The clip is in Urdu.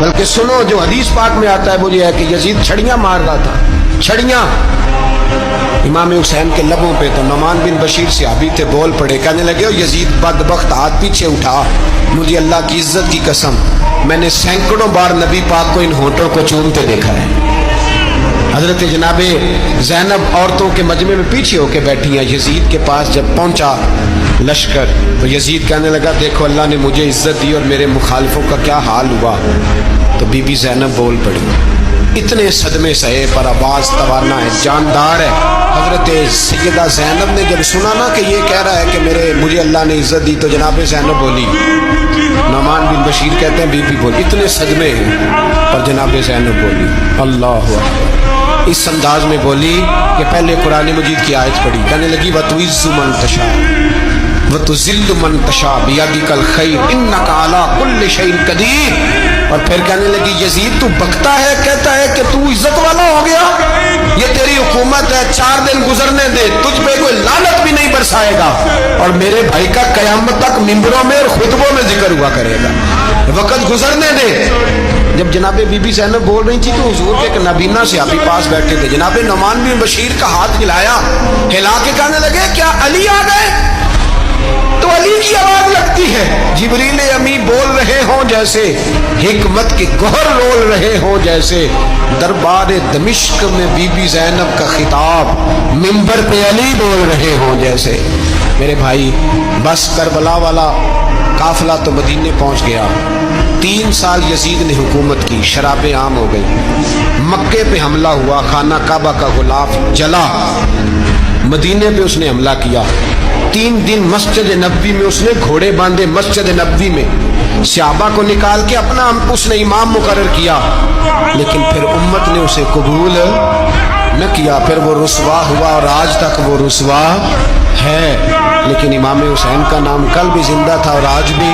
بلکہ سنو جو حدیث پاک میں آتا ہے وہ یہ ہے کہ یزید چھڑیاں مار رہا تھا، چھڑیاں امام حسین کے لبوں پہ. تو نعمان بن بشیر صحابی تھے، بول پڑے، کہنے لگے یزید بدبخت ہاتھ پیچھے اٹھا، مجھے اللہ کی عزت کی قسم میں نے سینکڑوں بار نبی پاک کو ان ہونٹوں کو چومتے دیکھا ہے. حضرت جناب زینب عورتوں کے مجمع میں پیچھے ہو کے بیٹھی ہیں. یزید کے پاس جب پہنچا لشکر تو یزید کہنے لگا دیکھو اللہ نے مجھے عزت دی اور میرے مخالفوں کا کیا حال ہوا. تو بی بی زینب بول پڑی، اتنے صدمے سہے پر آواز توانا ہے، جاندار ہے. حضرت سیدہ زینب نے جب سنا نا کہ یہ کہہ رہا ہے کہ مجھے اللہ نے عزت دی، تو جناب زینب بولی. نعمان بن بشیر کہتے ہیں بی بی بولی اتنے صدمے ہیں پر جناب زینب بولی اللہ اکبر، اس انداز میں بولی کہ پہلے قرآن مجید کی آیت پڑھی، کہنے لگی وَتُعِزُّ مَن تَشَاءُ وَتُذِلُّ مَن تَشَاءُ بِيَدِكَ الْخَيْرُ إِنَّكَ عَلَىٰ كُلِّ شَيْءٍ قَدِيرٌ. اور پھر کہنے لگی یزید تو بکتا ہے، کہتا ہے کہ تو عزت والا ہو گیا، یہ تیری حکومت ہے، 4 دن گزرنے دے، تجھ پہ کوئی لعنت بھی نہیں برسائے گا، اور میرے بھائی کا قیامت تک ممبروں میں اور خطبوں میں ذکر ہوا کرے گا، وقت گزرنے دے. جب جناب بی بی زینب بول رہی تھی تو حضور کے ایک نابینا صحابی پاس بیٹھے تھے. جناب نعمان بن بشیر کا ہاتھ ہلایا، ہلا کے کہنے لگے کیا علی آ گئے؟ تو علی کی آواز لگتی ہے، جبریل امی بول رہے ہوں جیسے، حکمت کے گوہر رول رہے ہوں جیسے، دربار دمشق میں بی بی زینب کا خطاب، منبر پہ علی بول رہے ہوں جیسے. میرے بھائی بس کربلا والا قافلہ تو مدینے پہنچ گیا. 3 سال یزید نے حکومت کی، شرابیں عام ہو گئی، مکے پہ حملہ ہوا، خانہ کعبہ کا غلاف جلا، مدینے پہ اس نے حملہ کیا. 3 دن مسجد نبوی میں اس نے گھوڑے باندھے، مسجد نبوی میں صحابہ کو نکال کے اپنا اس نے امام مقرر کیا، لیکن پھر امت نے اسے قبول نہ کیا. پھر وہ رسوا ہوا اور آج تک وہ رسوا ہے. لیکن امام حسین کا نام کل بھی زندہ تھا اور آج بھی